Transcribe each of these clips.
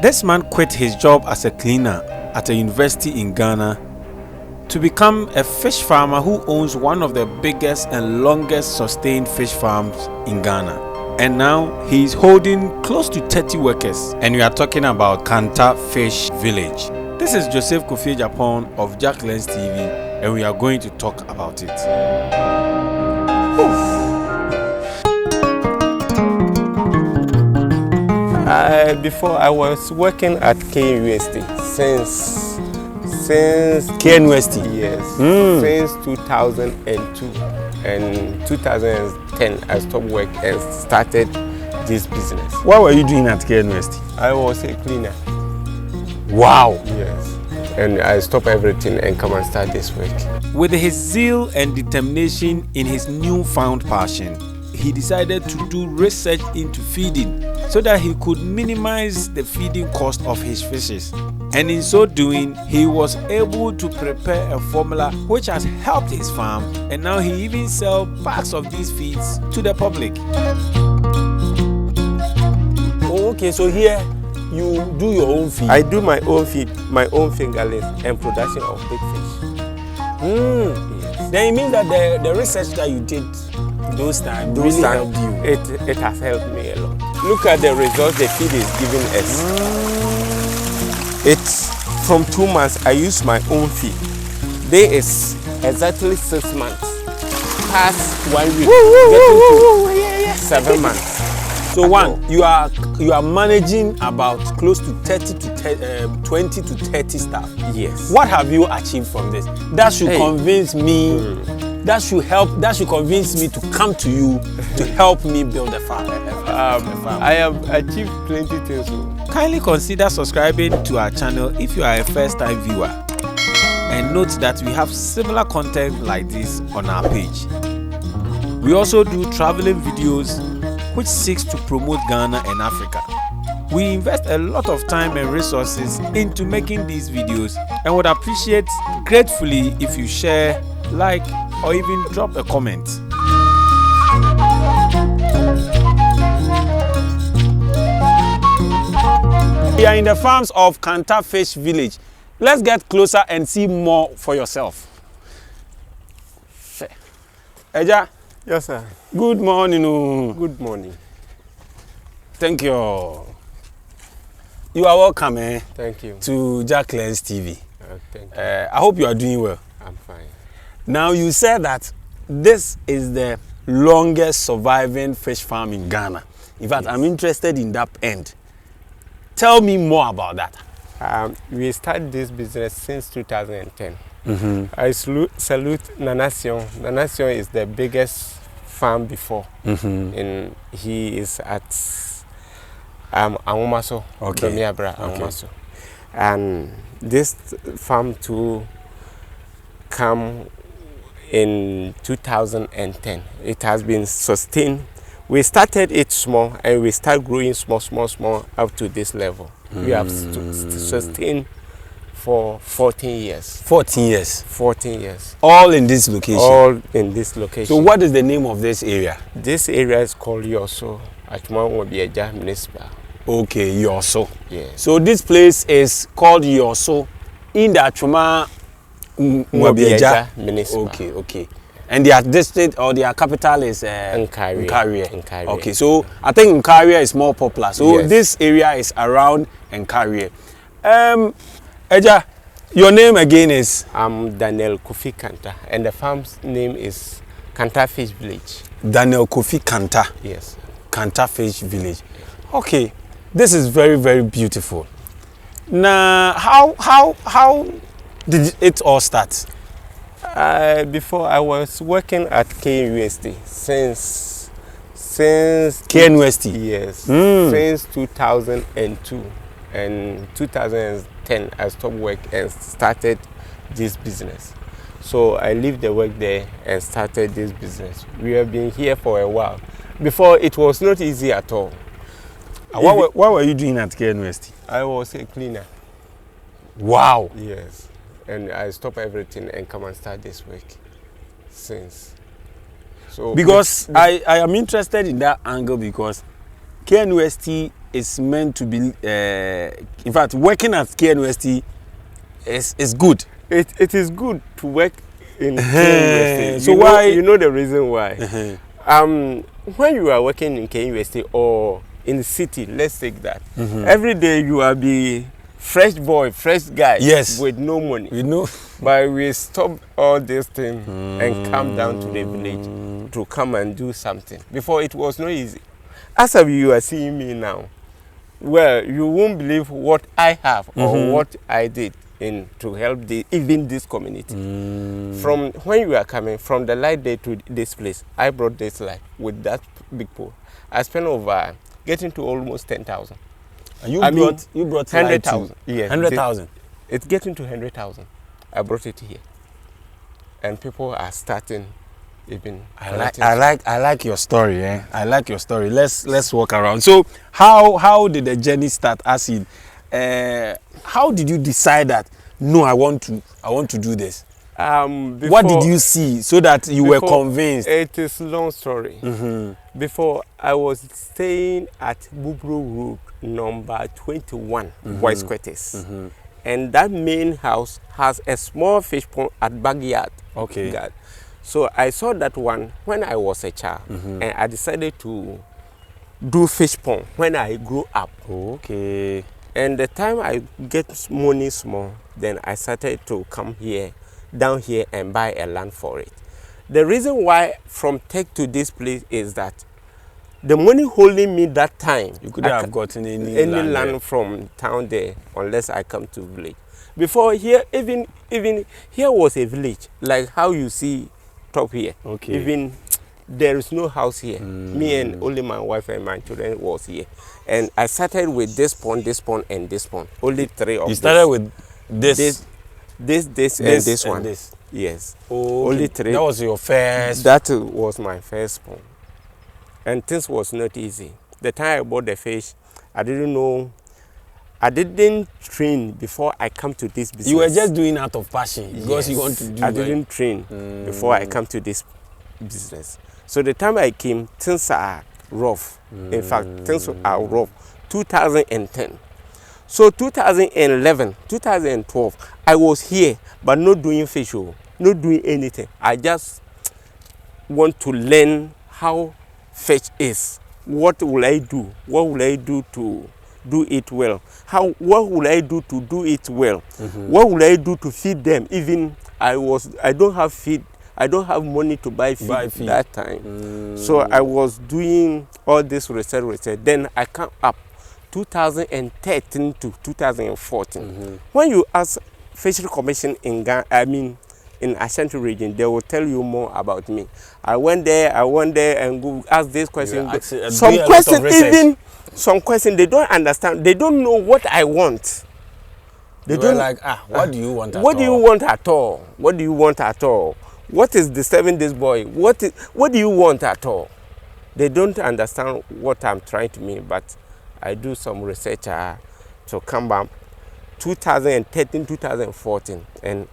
This man quit his job as a cleaner at a university in Ghana to become a fish farmer who owns one of the biggest and longest sustained fish farms in Ghana. And now he's holding close to 30 workers. And we are talking about Kanta Fish Village. This is Joseph Kofi Japan of Jak Lens TV, and we are going to talk about it. Before I was working at KUST since KUST? Yes, since 2002 and 2010 I stopped work and started this business. What were you doing at KUST? I was a cleaner. Wow. Yes, and I stopped everything and come and start this work. With his zeal and determination in his newfound passion, he decided to do research into feeding so that he could minimize the feeding cost of his fishes. And in so doing, he was able to prepare a formula which has helped his farm, and now he even sells packs of these feeds to the public. Oh, okay, so here you do your own feed. I do my own feed, my own fingerlings and production of big fish. Yes. Then it means that the research that you did those times really helped you. It has helped me a lot. Look at the results the feed is giving us. It's from 2 months I use my own feed. There is exactly 6 months. Past 1 week, getting to 7 months. So you are managing about close to 20 to 30 staff. Yes. What have you achieved from this? That should convince me. That should convince me to come to you to help me build a farm. I have achieved plenty things. Kindly consider subscribing to our channel if you are a first-time viewer. And note that we have similar content like this on our page. We also do traveling videos which seeks to promote Ghana and Africa. We invest a lot of time and resources into making these videos and would appreciate gratefully if you share, like, or even drop a comment. We are in the farms of Kanta Fish Village. Let's get closer and see more for yourself. Eja. Yes, sir. Good morning. Good morning. Thank you. You are welcome Thank you. to Jak Lens TV. Thank you. I hope you are doing well. I'm fine. Now, you said that this is the longest surviving fish farm in Ghana. In fact, I'm interested in that end. Tell me more about that. We started this business since 2010. I salute Nanation. Nanation is the biggest farm before. And he is at Angomaso, Domiabra, Angomaso. And this farm too come in 2010. It has been sustained. We started it small and we start growing small up to this level. We have sustained for 14 years. 14 years? 14 years. All in this location? All in this location. So what is the name of this area? This area is called Woiso, Woiso Municipal. Okay, Woiso. Yes. So this place is called Woiso in the Achuma Woiso Municipal. Okay. And their district or their capital is Nkawie. Okay, so I think Nkawie is more popular. So this area is around Nkawie. Eja, your name again is? I'm Daniel Kofi Kanta, and the farm's name is Kanta Fish Village. Daniel Kofi Kanta? Yes. Kanta Fish Village. Okay, this is very, very beautiful. Now, how did it all start? Before I was working at KUST since KUST? Yes, since 2002 and 2010 I stopped work and started this business. So I left the work there and started this business. We have been here for a while. Before it was not easy at all. What were you doing at KUST? I was a cleaner. Wow. Yes. And I stopped everything and come and start this work since. So because I am interested in that angle because KUST is meant to be, in fact, working at KNUST is good. It is good to work in KNUST. So why? You know the reason why. When you are working in KNUST or in the city, let's take that. Every day you are be fresh boy, fresh guy, yes, with no money. You know, but we stop all this thing and come down to the village to come and do something. Before it was not easy. As of you are seeing me now, well, you won't believe what I have or what I did to help even this community. From when you are coming from the light day to this place, I brought this light with that big pole. I spent over getting to almost 10,000. And you brought 100,000. Yes, 100,000. It's getting to 100,000. I brought it here, and people are starting. Even I like your story. I like your story. Let's walk around. So how did the journey start? As in, how did you decide that no, I want to do this? What did you see so that you were convinced? It is a long story. Before, I was staying at Bubro Road number 21, Boys Quarters. And that main house has a small fish pond at backyard. Okay. So I saw that one when I was a child, and I decided to do fish pond when I grew up. Okay. And the time I get money small, then I started to come here, down here, and buy a land for it. The reason why from Tech to this place is that the money holding me that time, you couldn't have gotten any land from town there unless I come to village. Before here, even here was a village, like how you see top here. Okay. Even there is no house here. Me and only my wife and my children was here. And I started with this pond, and this pond. Only three of them. You started with this, and this one. This. Yes. Oh, only three. That was your first. That was my first pond. And things was not easy. The time I bought the fish, I didn't know. I didn't train before I come to this business. You were just doing out of passion because you want to do. I didn't train before I come to this business. So the time I came, things are rough. In fact, things are rough. 2010. So 2011, 2012, I was here, but not doing fish, not doing anything. I just want to learn how fish is. What will I do? What will I do to do it well? What will I do to do it well? What will I do to feed them? Even I don't have feed. I don't have money to buy feed that time. So I was doing all this research. Then I come up 2013 to 2014. When you ask Fishery Commission in Ghana, in Ashanti Region, they will tell you more about me. I went there and go ask this question. Some question they don't understand. They don't know what I want. They don't like, what do you want at all? What do you want at all? What do you want at all? What is disturbing this boy? What do you want at all? They don't understand what I'm trying to mean, but I do some research to come back 2013, 2014, and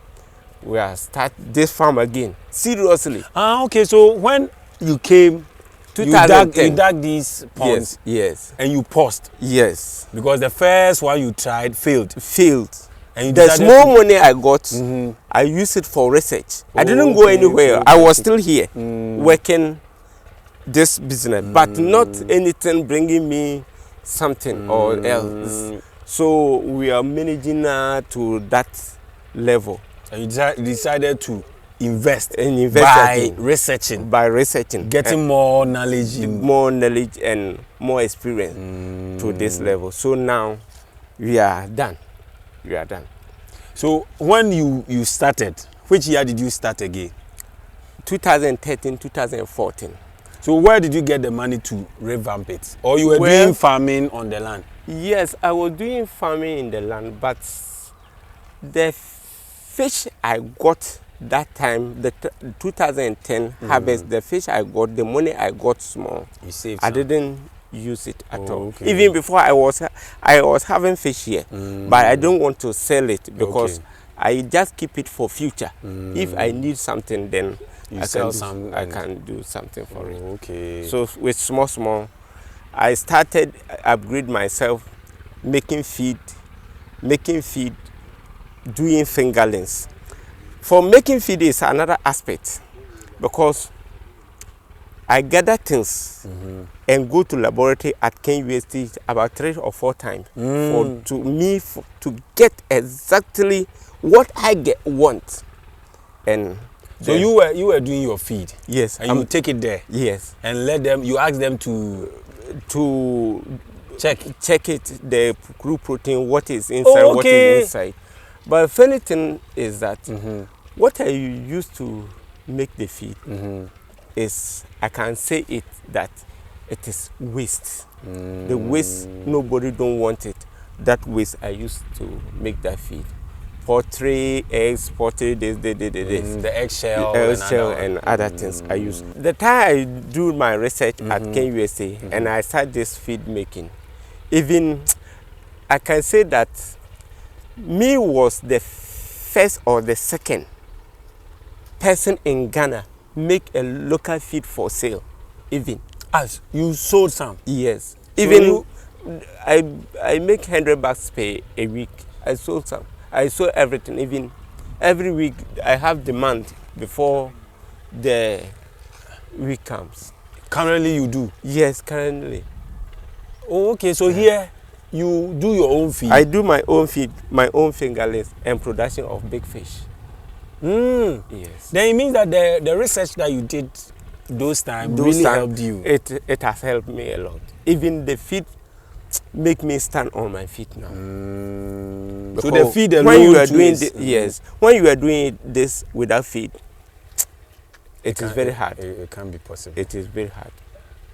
we are start this farm again, seriously. Okay, so when you came, you dug these ponds, yes, and you paused. Yes. Because the first one you tried failed. And the small money I got, I used it for research. I didn't go anywhere. I was still here working this business, but not anything bringing me something or else. So we are managing to that level. And you decided to invest by researching, getting more knowledge and more experience to this level. So now we are done. So when you started, which year did you start again? 2013, 2014. So where did you get the money to revamp it? Or you were doing farming on the land? Yes, I was doing farming in the land, but the fish I got that time, the 2010 harvest, the fish I got, the money I got small. You saved I didn't use it at all. Okay. Even before I was having fish here, but I don't want to sell it because I just keep it for future. If I need something, then I can do something for it. Okay. So with small, I started upgrade myself, making feed, doing fingerlings. For making feed is another aspect, because I gather things and go to laboratory at KUST about 3 or 4 times to get exactly what I want. And so you were doing your feed. Yes. And you take it there. Yes. And let them. You ask them to check it, the crude protein, what is inside, what is inside. But funny thing is that what I used to make the feed is, I can say it that it is waste. The waste, nobody don't want it. That waste I used to make that feed. Poultry, eggs, poultry, this. The eggshell and other things I use. The time I do my research at KUSA and I start this feed making, even I can say that me was the first or the second person in Ghana make a local feed for sale. Even as you sold some. Yes. So even I make $100 per a week. I sold some. I sold everything. Even every week I have demand before the week comes. Currently you do? Yes, currently. Oh, okay. So here you do your own feed. I do my own feed, my own fingerlings, and production of big fish. Yes. Then it means that the research that you did those times really helped you. It has helped me a lot. Even the feed make me stand on my feet now. So the feed alone, when you are doing when you are doing this without feed, it is very hard. It can be possible. It is very hard.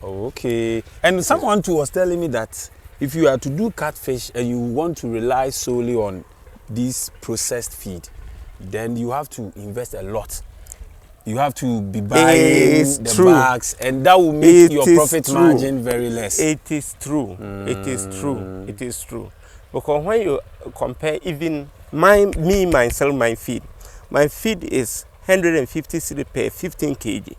Oh, okay. And someone too was telling me that if you are to do catfish and you want to rely solely on this processed feed, then you have to invest a lot. You have to be buying the bags, and that will make your profit margin very less. It is true. It is true. It is true. Because when you compare even myself, my feed is 150 cedi per 15 kg.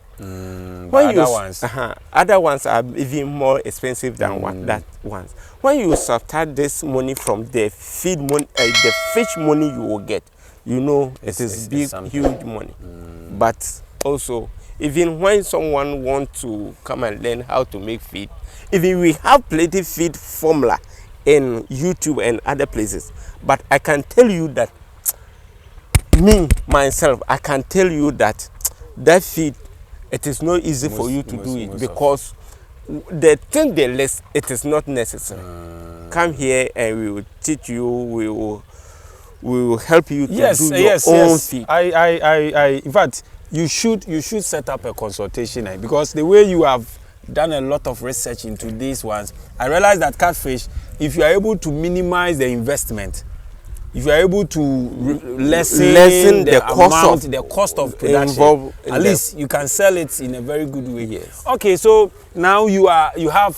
Other ones are even more expensive than that ones. When you subtract this money from the feed money, the fish money you will get, you know it is big, huge money. But also, even when someone wants to come and learn how to make feed, even we have plenty feed formula in YouTube and other places. But I can tell you that myself, I can tell you that that feed, it is not easy for you to do it, because the thing they less, it is not necessary. Come here and we will teach you, we will help you to do your own feed. In fact, you should set up a consultation, because the way you have done a lot of research into these ones, I realize that catfish, if you are able to minimize the investment, if you are able to lessen the cost of production, at least you can sell it in a very good way. Yes. Okay, so now you have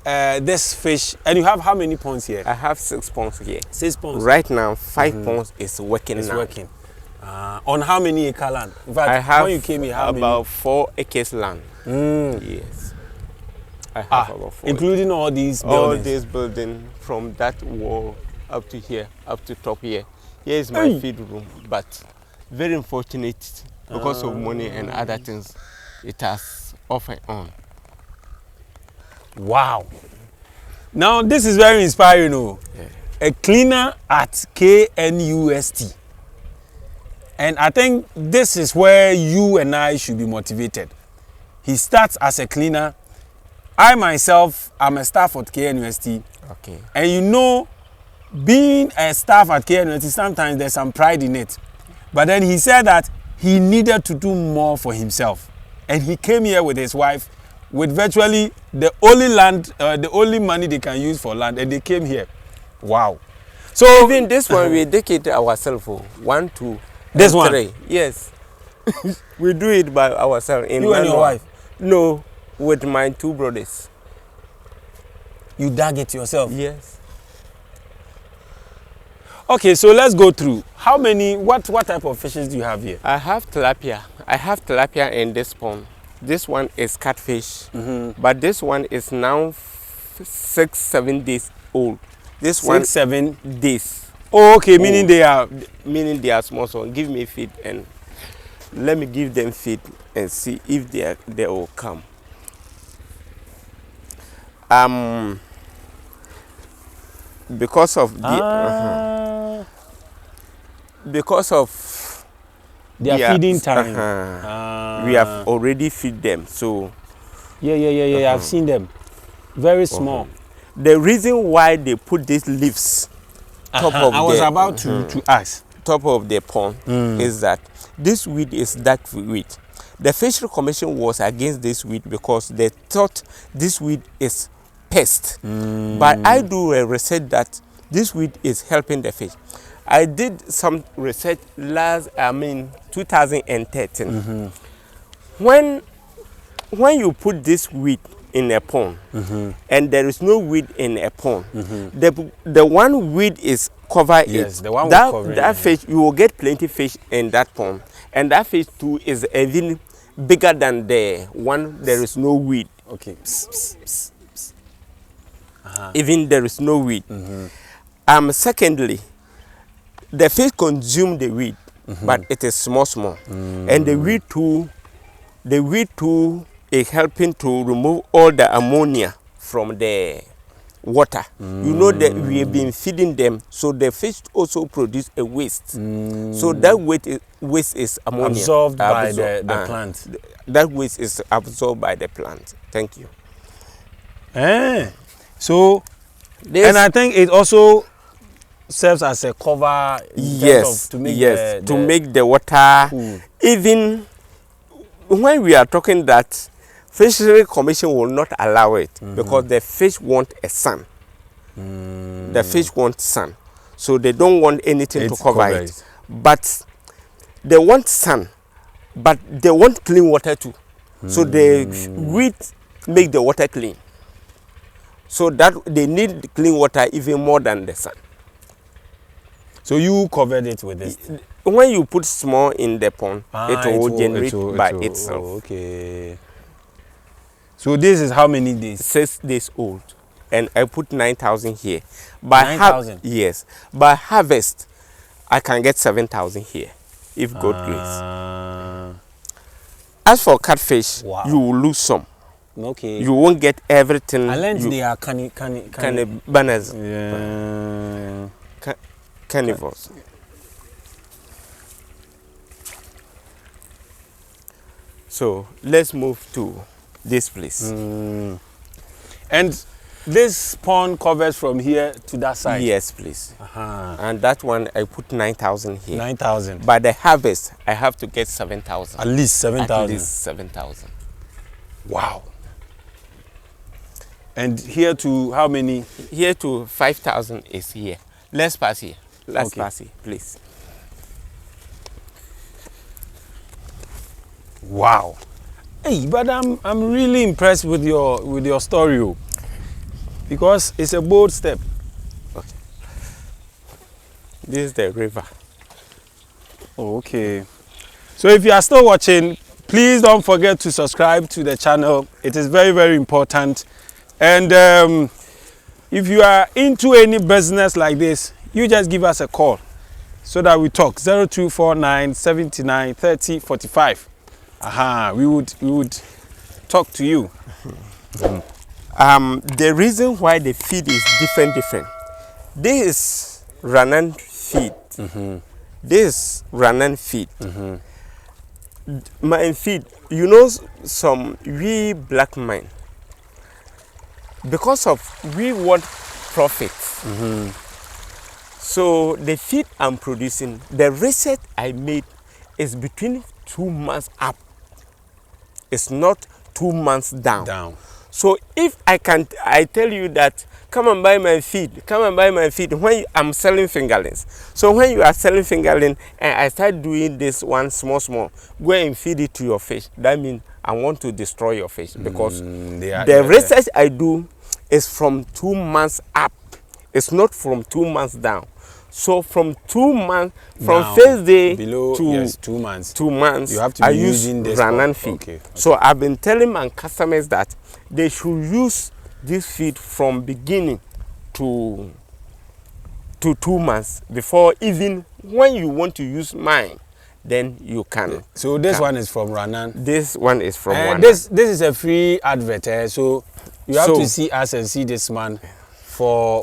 this fish, and you have how many ponds here? I have 6 ponds here. 6 ponds. Right now, 5 ponds is working now. It's working. On how many acre land? In fact, I have when you came here, about 4 acres land. Yes. I have about 4. Including all these buildings? All these buildings, from that wall up to here, up to top here. Here is my feed room, but very unfortunate because of money and other things, it has off and on. Wow. Now this is very inspiring. A cleaner at KNUST. And I think this is where you and I should be motivated. He starts as a cleaner. I myself am a staff at KNUST. Okay. And you know, being a staff at KNUST, sometimes there's some pride in it. But then he said that he needed to do more for himself. And he came here with his wife, with virtually the only land, the only money they can use for land, and they came here. Wow. So even this one, we dedicate ourselves for 1, 2, this 3. One? Yes. We do it by ourselves. You and your wife? No, with my 2 brothers. You dug it yourself? Yes. Okay, so let's go through. How many, what type of fishes do you have here? I have tilapia. I have tilapia in this pond. This one is catfish, but this one is now 6-7 days old. This 6-7 days. Oh, okay, meaning they are small. So give me feed and let me give them feed and see if they will come. Because of the because of their feeding time, we have already feed them. So yeah. I've seen them, very small. The reason why they put these leaves top of I was about to ask, top of the pond is that this weed is dark weed. The Fishery Commission was against this weed because they thought this weed is pest. But I do a research that this weed is helping the fish. I did some research 2013. When you put this weed in a pond and there is no weed in a pond, the one weed is cover yes, it. The one that fish, you will get plenty fish in that pond, and that fish too is even bigger than the one there is no weed. Okay. Even there is no weed. Secondly, the fish consume the weed, but it is small, and the weed too is helping to remove all the ammonia from the water. You know that we have been feeding them, so the fish also produce a waste. So that waste is ammonia absorbed by the plant. That waste is absorbed by the plant. Thank you. So, and I think it also serves as a cover. Yes, to make to make the water cool. Even when we are talking that Fishery Commission will not allow it because the fish want a sun. The fish want sun, so they don't want anything to cover it. But they want sun, but they want clean water too. So the weed make the water clean. So that they need clean water even more than the sun. So you covered it with this. When you put small in the pond, it will generate by itself. Okay. So this is how many days? 6 days old, and I put 9,000 here. By 9,000. Yes. By harvest, I can get 7,000 here, if God grace. As for catfish, you will lose some. Okay. You won't get everything. Unless they are cannibals. Yeah. Carnivores. So let's move to this place. And this pond covers from here to that side? Yes, please. And that one I put 9,000 here. 9,000. By the harvest, I have to get 7,000. At least 7,000. At least 7,000. Wow. And here to how many? Here to 5,000 is here. Let's pass here. Let's pass here, please. Wow. Hey, but I'm really impressed with your story, because it's a bold step. Okay. This is the river. Okay. So if you are still watching, please don't forget to subscribe to the channel. It is very, very important. And if you are into any business like this, you just give us a call so that we talk. 0249 79 30 45. We would talk to you. The reason why the feed is different. This is Ghanaian feed. This is Ghanaian feed. My feed, you know, some we black men, because of we want profit. So the feed I'm producing, the research I made is between 2 months up. It's not 2 months down. So if I tell you that come and buy my feed, when I'm selling fingerlings. So when you are selling fingerling and I start doing this one small, go and feed it to your fish. That means I want to destroy your fish, because the research I do is from 2 months up. It's not from 2 months down. So from 2 months, from now, first day below, to yes, 2 months, you have to use Ghanaian feed. Okay. So I've been telling my customers that they should use this feed from beginning to 2 months before even when you want to use mine, then you can. So this one is from Roland. This one is from Roland. This is a free advert, so you have to see us and see this man for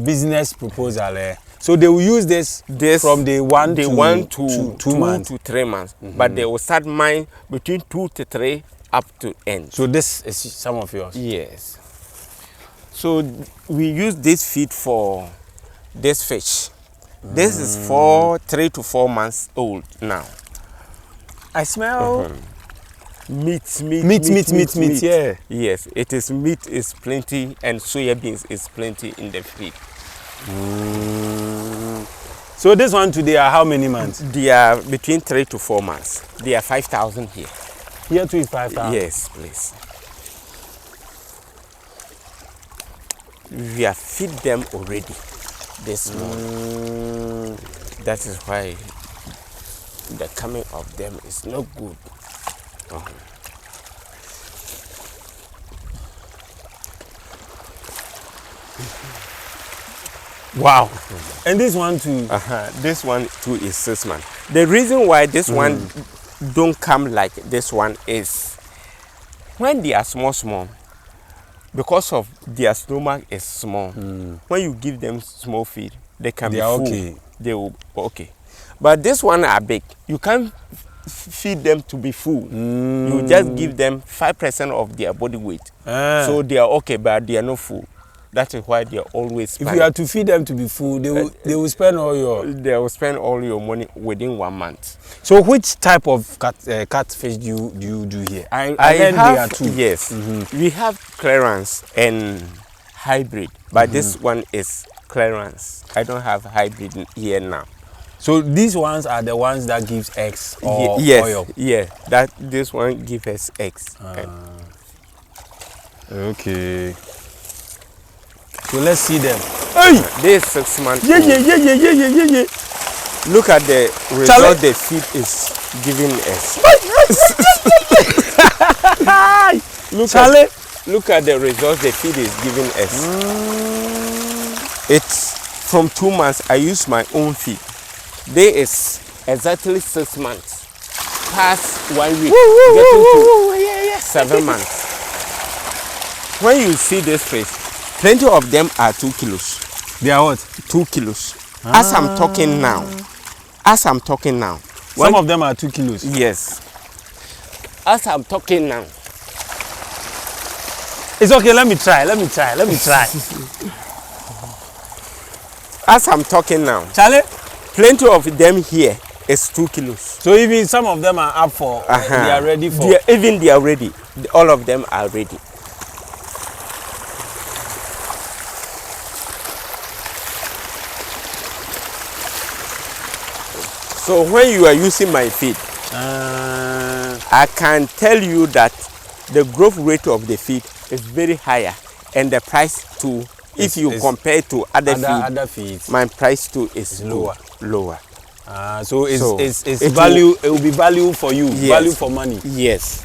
business proposal. So they will use this from day 1 to 2 months. 2 to 3 months. But they will start mine between 2 to 3 up to end. So this is some of yours? Yes. So we use this feed for this fish. This is 3 to 4 months old now. I smell meat. Yeah. Yes, it is meat is plenty and soya beans is plenty in the feed. So this one today are how many months? They are between 3 to 4 months. They are 5,000 here. Here too is 5,000? Yes, please. We have feed them already this morning. That is why the coming of them is not good. Wow. And this one too? This one too is 6 months. The reason why this one don't come like this one is when they are small, because of their stomach is small. When you give them small feed, they can be full. Okay. They will okay. But this one are big. You can't feed them to be full. You just give them 5% of their body weight. So they are okay, but they are not full. That is why they are always spending. If you are to feed them to be full, they will spend all your... They will spend all your money within 1 month. So which type of catfish do you do here? I have, there are two. Yes. We have clearance and hybrid, but this one is clearance. I don't have hybrid here now. So these ones are the ones that gives eggs or yes, oil? Yeah, this one gives us eggs. Okay. So let's see them. Hey! This 6 months. Yeah. Look at the result the feed is giving us. Look at the result the feed is giving us. It's from 2 months. I use my own feed. There is exactly 6 months. Past 1 week, getting to 7 months. When you see this fish, plenty of them are 2 kilos. They are what? 2 kilos. As I'm talking now. Some of them are 2 kilos? Yes. As I'm talking now. It's okay, let me try. As I'm talking now. Charlie? Plenty of them here is 2 kilos. So even some of them are up for, they are ready for? They are ready. All of them are ready. So when you are using my feed, I can tell you that the growth rate of the feed is very higher, and the price too, if you compare to other feeds, my price too is lower. So it's value. It will be value for you. Yes. Value for money. Yes.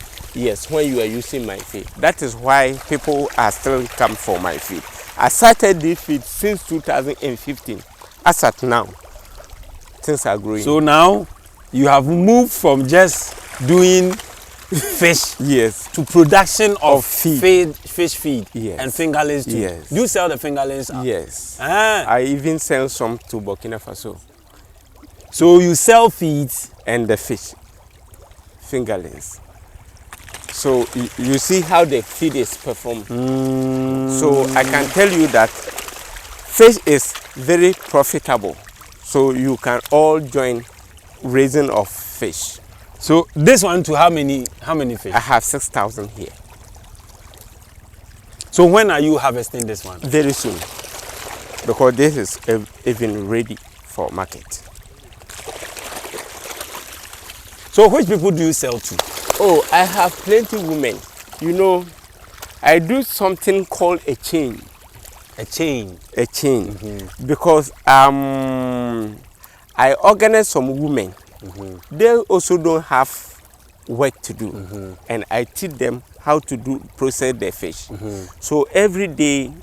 When you are using my feed, that is why people are still come for my feed. I started this feed since 2015. As at now, things are growing. So now you have moved from just doing fish to production of fish feed and fingerlings too. Yes. Do you sell the fingerlings? Yes. I even sell some to Burkina Faso. So you sell feeds and the fish fingerlings. So you see how the feed is performed. So I can tell you that fish is very profitable. So you can all join raising of fish. So this one to how many fish? I have 6,000 here. So when are you harvesting this one? Very soon, because this is even ready for market. So which people do you sell to? Oh, I have plenty women. You know, I do something called a chain. Because I organize some women. They also don't have work to do, and I teach them how to process the fish. So every day,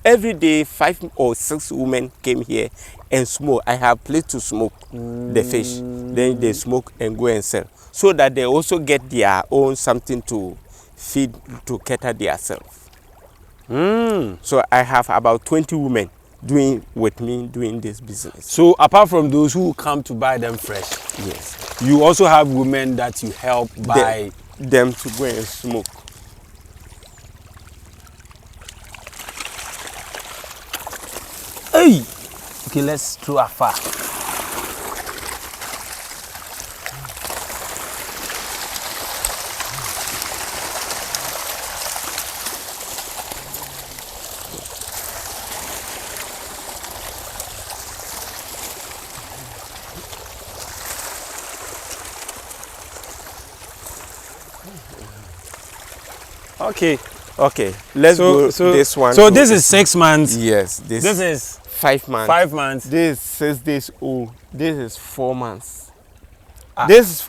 every day 5 or 6 women came here and smoke. I have place to smoke the fish. Then they smoke and go and sell, so that they also get their own something to feed to cater themselves. So I have about 20 women doing this business. So apart from those who come to buy them fresh, yes, you also have women that you help buy them to go and smoke. Hey, okay, let's throw afar. Okay, let's go this one. So this is 6 months. Yes, this is 5 months. 5 months. This is 6 days old. This is 4 months. This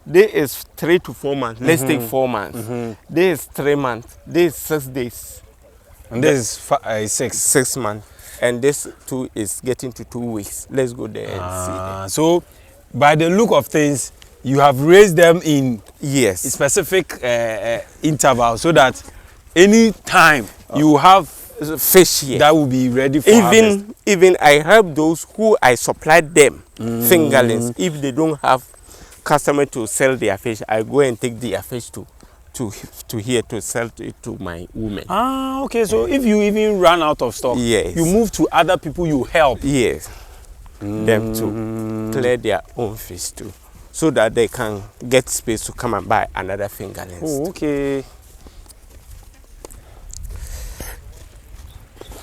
is 3 to 4 months. Let's take 4 months. This is 3 months. This is 6 days. And this is 6 months. And this too is getting to 2 weeks. Let's go there and see them. So by the look of things, you have raised them in yes specific intervals, so that any time you have fish here that will be ready for harvest. Even I help those who I supplied them fingerlings. If they don't have customer to sell their fish, I go and take their fish to here to sell it to my women. Okay. So if you even run out of stock, yes, you move to other people you help. Yes, them to clear their own fish too, so that they can get space to come and buy another fingerlings. Oh, okay.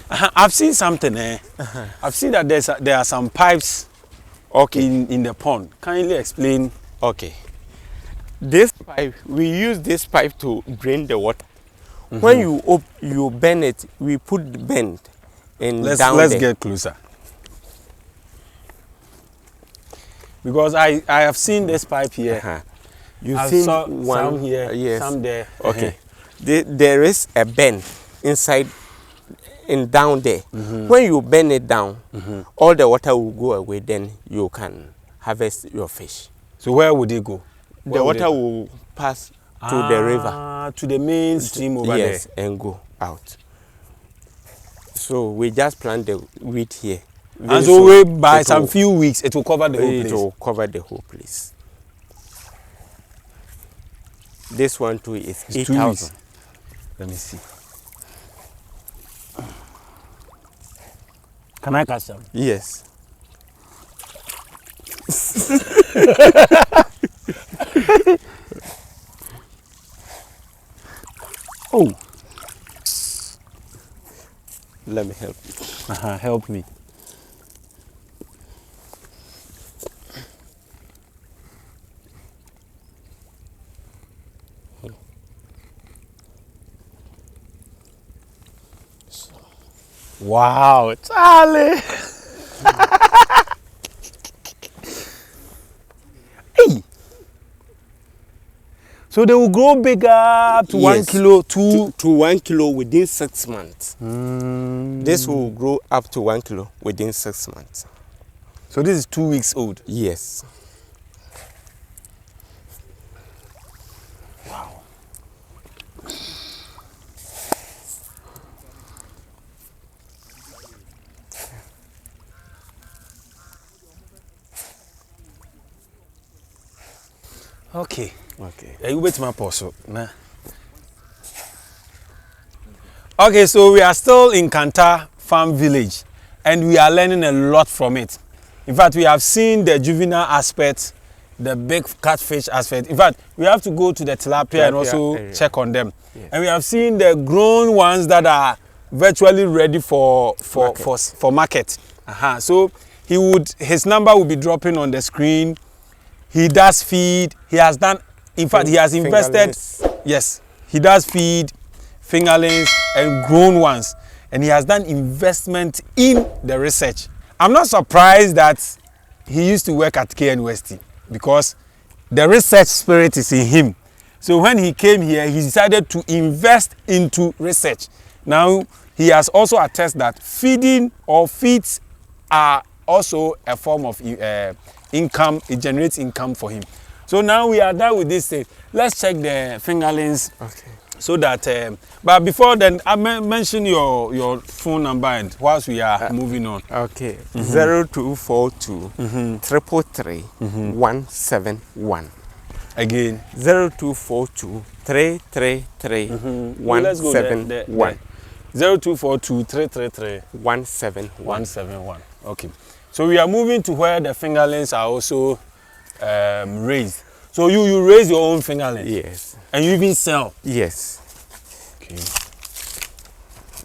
I've seen something. I've seen that there are some pipes. Okay. In the pond. Kindly explain. Okay. This pipe, we use this pipe to drain the water. When you bend it, we put the bend and let's get closer. Because I have seen this pipe here. You've seen one some here, yes. some there. Okay. There is a bend inside and down there. When you bend it down, all the water will go away. Then you can harvest your fish. So where would it go? The water will pass to the river, to the main stream over there. Yes, and go out. So we just plant the wheat here. And so by some few weeks, it will cover the whole place. It will cover the whole place. This one too is 8,000. Let me see. Can I catch them? Yes. Oh. Let me help you. Help me. Wow, Charlie! Hey! So they will grow bigger up to 1 kilo, to 1 kilo within 6 months. This will grow up to 1 kilo within 6 months. So this is 2 weeks old? Yes. Wow. Okay. You wait my pause. Okay, so we are still in Kanta Farm Village and we are learning a lot from it. In fact, we have seen the juvenile aspect, the big catfish aspect. In fact, we have to go to the tilapia and also check on them. Yes. And we have seen the grown ones that are virtually ready for market. So his number will be dropping on the screen. He does feed. He has done, in fact, he has invested. Yes, he does feed fingerlings and grown ones. And he has done investment in the research. I'm not surprised that he used to work at KNUST, because the research spirit is in him. So when he came here, he decided to invest into research. Now, he has also attested that feeding or feeds are also a form of income. It generates income for him. So now we are done with this thing. Let's check the fingerlings. Okay. So that, but before then, I mention your phone number and whilst we are moving on. Okay. 0242 333 171. Again. 0242 333 171. 0242 333 171. Okay. So we are moving to where the fingerlings are also raised. So you raise your own fingerlings? Yes. And you even sell? Yes. Okay.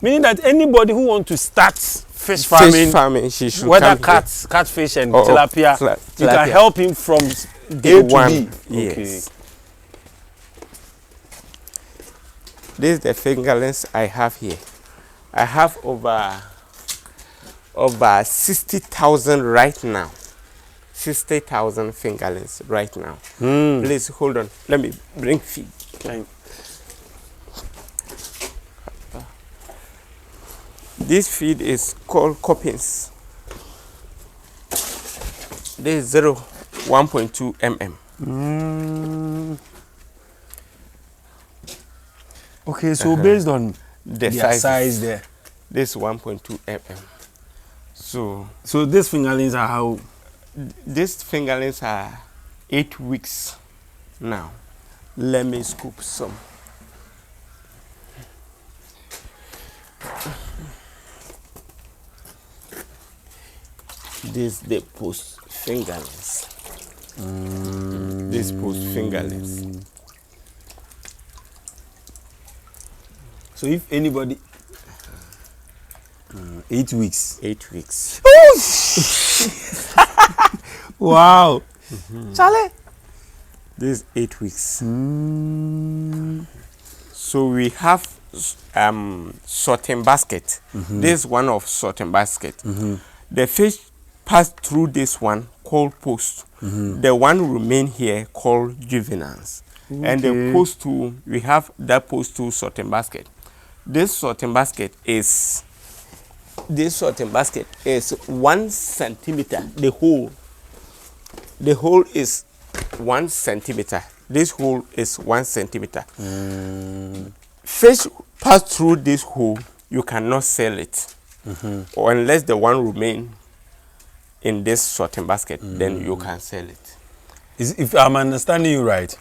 Meaning that anybody who wants to start fish farming, she should whether catfish and tilapia, you can help him from day A to B. Yes. Okay. This is the fingerlings I have here. I have over 60,000 right now. 60,000 fingerlings right now. Please hold on. Let me bring feed. Okay. This feed is called Coppins. This is 1.2 mm. Okay, so based on the size there. This 1.2 mm. So these fingerlings are how? These fingerlings are 8 weeks now. Let me scoop some. This the post fingerlings. This post fingerlings. So if anybody 8 weeks. 8 weeks. Wow. Charlie. This is 8 weeks. So we have sorting basket. This is one of sorting basket. The fish pass through this one called post. The one remain here called juveniles. Okay. And the post two, we have that post two sorting basket. This sorting basket is 1 centimeter. The hole is 1 centimeter. This hole is 1 centimeter. Fish pass through this hole, you cannot sell it. Or unless the one remain in this sorting basket, then you can sell it. If I'm understanding you right,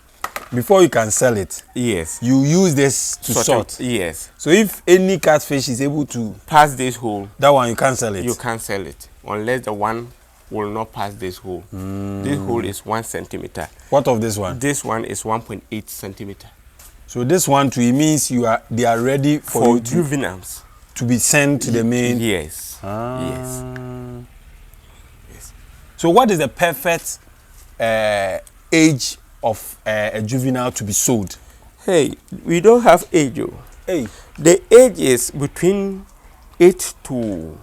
before you can sell it, yes, you use this to sort. Yes. So if any catfish is able to pass this hole, that one you can't sell it. You can't sell it unless the one will not pass this hole. This hole is 1 centimeter. What of this one? This one is 1.8 centimeter. So this one too, it means they are ready for juveniles to be sent to the main. Yes. Yes. So what is the perfect age of a juvenile to be sold? Hey, we don't have age. Hey. The age is between 8 to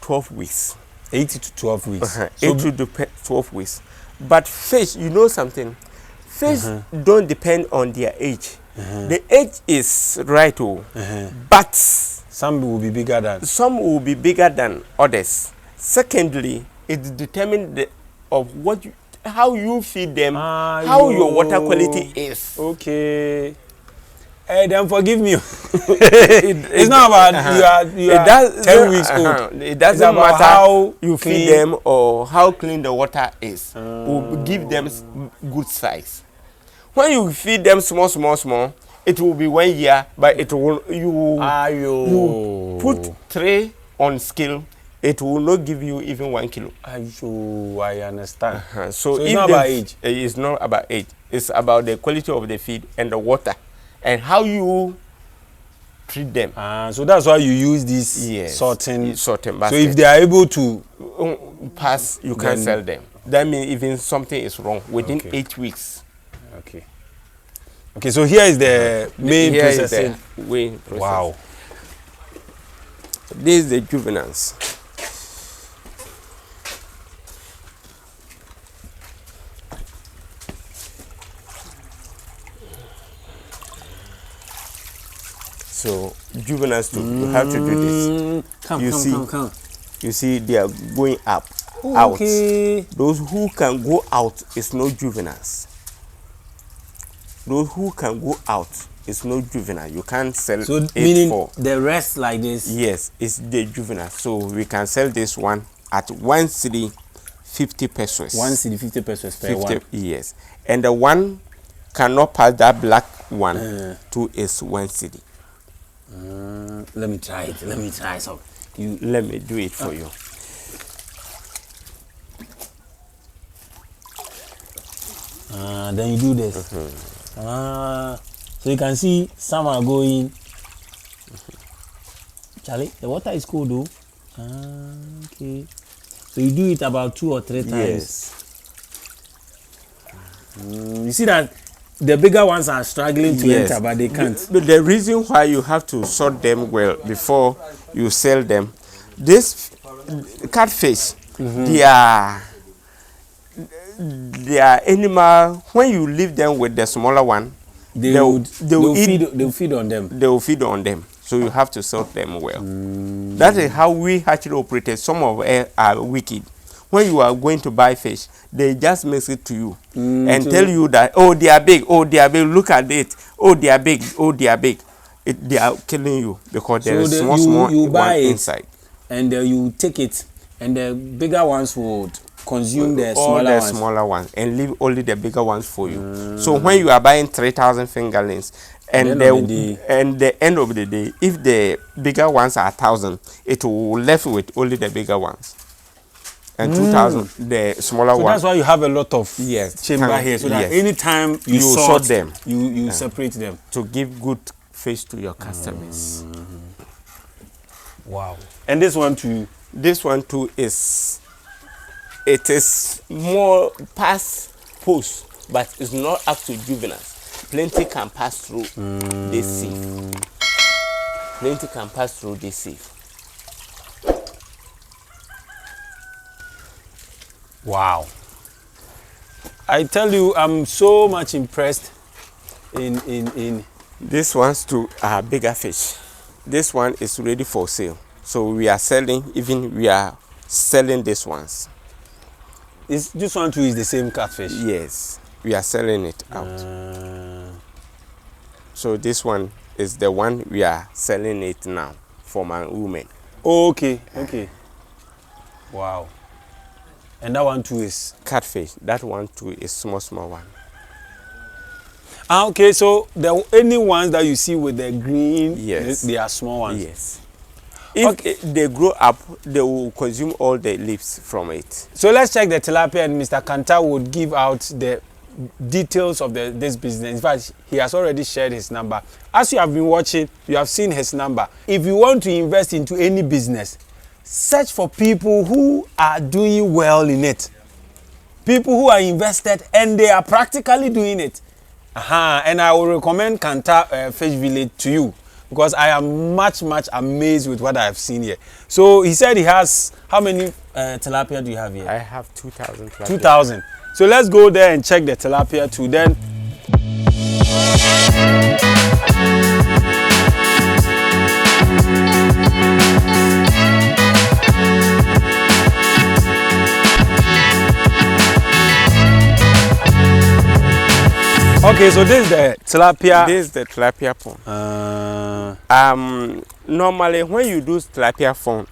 12 weeks. 8 to 12 weeks. 8 to 12 weeks. But fish, you know something? Fish don't depend on their age. The age is right, but some will be bigger than others. Secondly, it's determined of how you feed them, how your water quality is. Okay. Hey, then forgive me. It's not about you are 10 weeks old. It doesn't matter how you feed them or how clean the water is. We'll give them good size. When you feed them small, it will be 1 year, but it will you put 3 on scale. It will not give you even 1 kilo. I understand. So it's not about age. It's not about age. It's about the quality of the feed and the water and how you treat them. So that's why you use this sorting basket. So if they are able to pass, you can sell them. That means even something is wrong within 8 weeks. Okay, so here is the main processing. Wow. This is the juveniles. So juveniles too, you have to do this. Come. You see, they are going up, out. Those who can go out is no juveniles. Those who can go out is no juvenile. You can't sell so it meaning for the rest like this. Yes, it's the juvenile. So we can sell this one at 1 cedi 50 pesos. 1 cedi 50 pesos per one. Yes, and the one cannot pass that black one to is 1 cedi. Let me try it. Let me try some. Let me do it for you. Then you do this. So you can see some are going. Charlie, the water is cold though. Okay. So you do it about 2 or 3 times. Yes. You see that the bigger ones are struggling to enter, but they can't. But the reason why you have to sort them well before you sell them, this catfish, they are animal. When you leave them with the smaller one, they'll feed on them. They will feed on them. So you have to sort them well. That is how we actually operate. Some of us are wicked. When you are going to buy fish, they just mix it to you and tell you that, oh, they are big, look at it, oh, they are big, they are killing you because there is small you buy it inside. And you take it, and the bigger ones would consume the smaller ones and leave only the bigger ones for you. So when you are buying 3,000 fingerlings, and the end of the day, if the bigger ones are 1,000, it will left with only the bigger ones. And 2,000, the smaller ones. So that's why you have a lot of chamber here, so that anytime you sort them, you separate them. To give good fish to your customers. Wow. And this one too? This one too is more past post, but it's not up to juveniles. Plenty can pass through this sieve. Plenty can pass through this sieve. Wow. I tell you, I'm so much impressed in These ones too are bigger fish. This one is ready for sale. So we are selling these ones. This one too is the same catfish? Yes, we are selling it out. So this one is the one we are selling it now for my women. Okay. Wow. And that one too is? Catfish. That one too is small one. Okay, so any ones that you see with the green, they are small ones? Yes. If they grow up, they will consume all the leaves from it. So let's check the tilapia, and Mr. Kanta would give out the details of this business. In fact, he has already shared his number. As you have been watching, you have seen his number. If you want to invest into any business, search for people who are doing well in it. People who are invested and they are practically doing it. And I will recommend Kanta Fish Village to you, because I am much amazed with what I have seen here. So he said he has, how many tilapia do you have here? I have 2,000 tilapia. 2,000. So let's go there and check the tilapia too. Then okay, so this is the tilapia. This is the tilapia pond. Normally, when you do tilapia pond,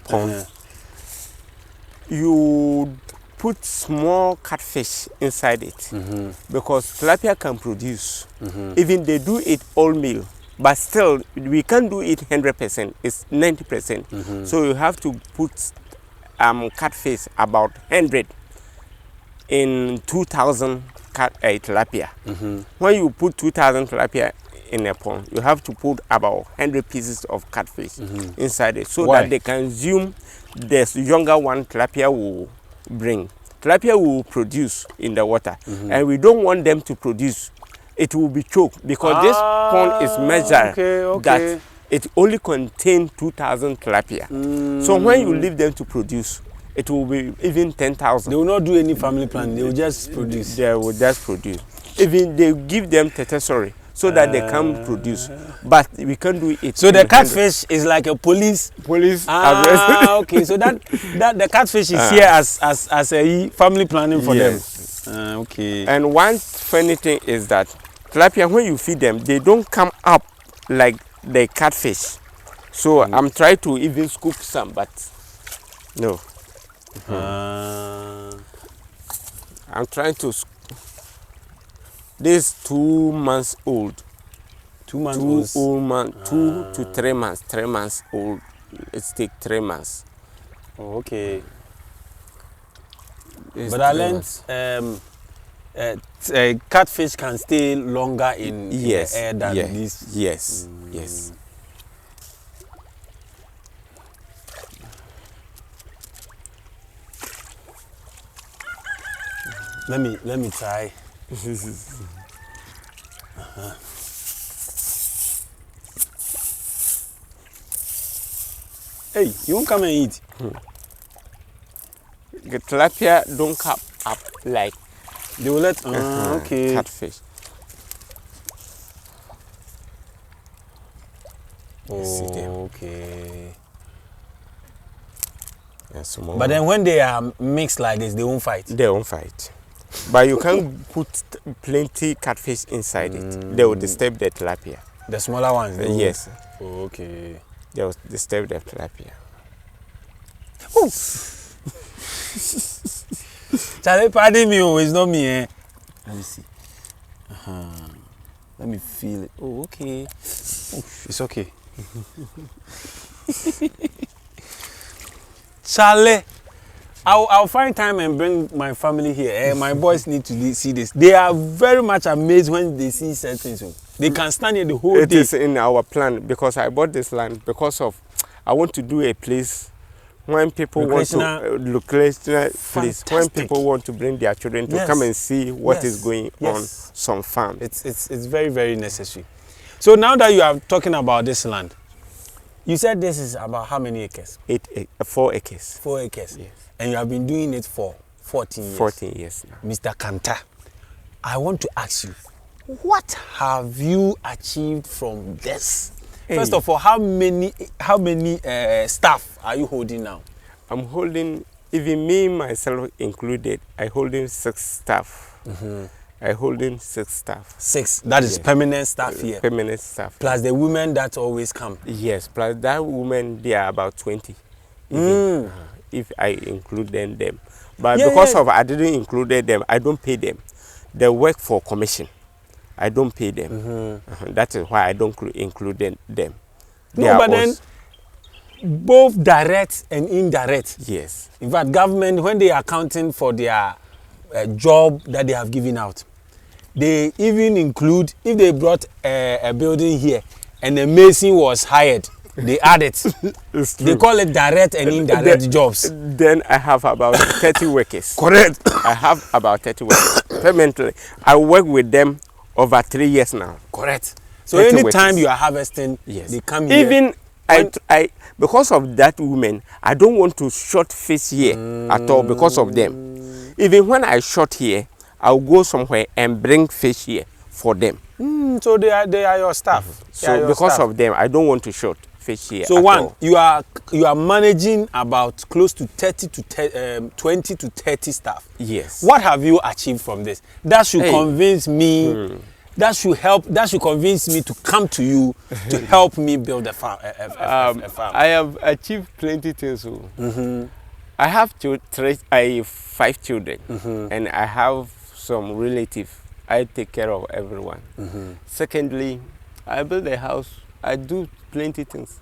you put small catfish inside it because tilapia can produce. Even they do it all meal, but still we can't do it 100%. It's 90%. So you have to put catfish about 100 in 2,000 tilapia. When you put 2,000 tilapia in a pond, you have to put about 100 pieces of catfish inside it, so that they consume the younger one tilapia will bring. Tilapia will produce in the water, and we don't want them to produce. It will be choked because this pond is measured that it only contains 2,000 tilapia. So when you leave them to produce, it will be even 10,000. They will not do any family planning. They will just produce. They will just produce. Even they give them tetasori so that they can produce. But we can't do it. So the catfish is like a police arrest. Okay. So that the catfish is here as a family planning for them. Okay. And one funny thing is that tilapia, when you feed them, they don't come up like the catfish. So I'm trying to even scoop some, but no. I'm trying to. This 2 months old. 2 months old. 2 to 3 months. 3 months old. It takes 3 months. Oh, okay. It's but I learned catfish can stay longer in the air than this. Yes. Yes. Let me try. Hey, you won't come and eat. The tilapia don't come up like they will let okay. Catfish. Okay. Yes, but then when they are mixed like this, they won't fight. They won't fight. But you can put plenty catfish inside it. They will disturb the tilapia. The smaller ones? Yes. Oh, okay. They will disturb the tilapia. Oh. Charlie, pardon me, it's not me. Eh? Let me see. Let me feel it. Oh, okay. Oh, it's okay. Charlie, I'll find time and bring my family here. My boys need to see this. They are very much amazed when they see certain things. They can stand here the whole day. It is in our plan because I bought this land because of I want to do a place when people want to recreational place when people want to bring their children to come and see what is going on some farm. It's very, very necessary. So now that you are talking about this land, you said this is about how many acres? 4 acres. 4 acres. Yes. And you have been doing it for 14 years. 14 years now. Mr. Kanta, I want to ask you, what have you achieved from this? First of all, how many staff are you holding now? I'm holding, even me myself included, I holding 6 staff. I holding 6 staff. 6. That is permanent staff here. Permanent staff. Plus the women that always come. Yes. Plus that women, they are about 20. If I include them. But because of I didn't include them, I don't pay them. They work for commission. I don't pay them. That is why I don't include them. No, but then both direct and indirect. Yes. In fact, government, when they are accounting for their job that they have given out, they even include, if they brought a building here and a mason was hired, they add it. They call it direct and indirect jobs. Then I have about 30 workers. Correct. I have about 30 workers permanently. I work with them over 3 years now. Correct. So anytime you are harvesting, they come here. Even I because of that woman, I don't want to short fish here at all because of them. Even when I short here, I'll go somewhere and bring fish here for them. So they are your staff. So because of them, I don't want to short fish here. So you are managing about close to 20 to 30 staff. Yes. What have you achieved from this? That should convince me. That should convince me to come to you to help me build a farm. I have achieved plenty things. I have 5 children, and I have some relatives. I take care of everyone. Secondly, I build a house. I do plenty things.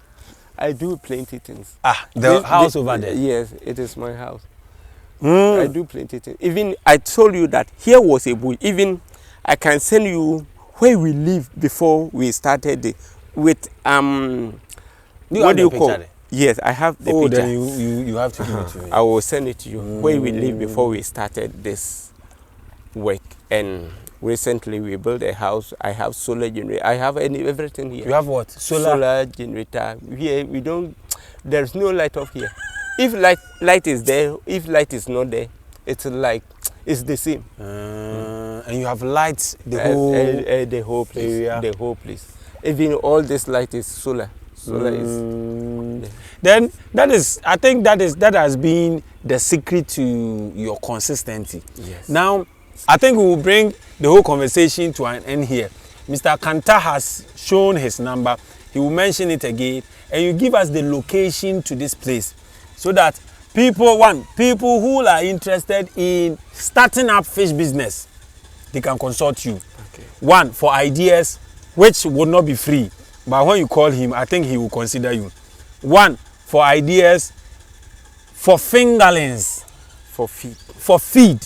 The house over there? Yes, it is my house. I do plenty things. Even I told you that here was a bush. Even I can send you where we live before we started with what do you call it? Yes, I have the picture. Then you have to give it to me. I will send it to you where we live before we started this work. And recently we built a house. I have solar generator. I have everything here. You have what? Solar generator. Here we don't. There's no light off here. If light is there, if light is not there, it's like it's the same. And you have lights the whole place. area. The whole place. Even all this light is solar. Solar is. Then I think that has been the secret to your consistency. Yes. Now, I think we will bring the whole conversation to an end here. Mr. Kanta has shown his number. He will mention it again, and you give us the location to this place, so that people who are interested in starting up fish business, they can consult you. Okay. One, for ideas, which would not be free, but when you call him, I think he will consider you. One, for ideas, for fingerlings, for feed. for feed.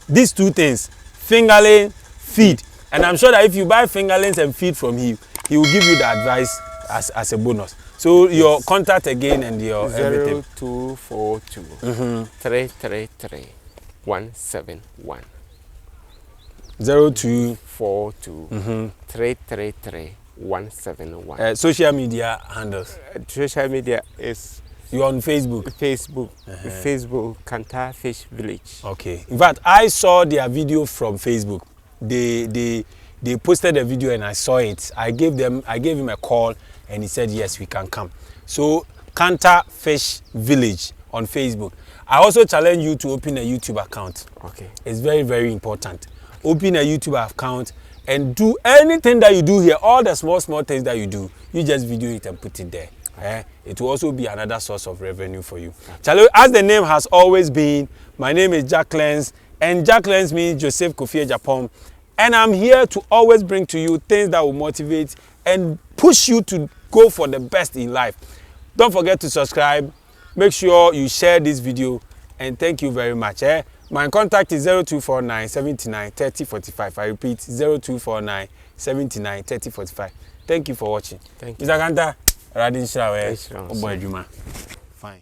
These two things, fingerling, feed. And I'm sure that if you buy fingerlings and feed from him, he will give you the advice as a bonus. So your contact again and your everything. 0242 333 171. 0242 333 171. Social media handles. Social media is You're on Facebook. Facebook Kanta Fish Village. Okay. In fact, I saw their video from Facebook. They posted a video and I saw it. I gave him a call and he said yes, we can come. So Kanta Fish Village on Facebook. I also challenge you to open a YouTube account. Okay. It's very, very important. Open a YouTube account and do anything that you do here, all the small things that you do, you just video it and put it there. It will also be another source of revenue for you. Charlie, as the name has always been, my name is Jak Lens, and Jak Lens means Joseph Kofi Japan, and I'm here to always bring to you things that will motivate and push you to go for the best in life. Don't forget to subscribe. Make sure you share this video, and thank you very much. My contact is 0249 79 30 45. I repeat, 0249 79 30 45. Thank you for watching. Thank you. Mr. Kanta, Radin Shrawe, Fine.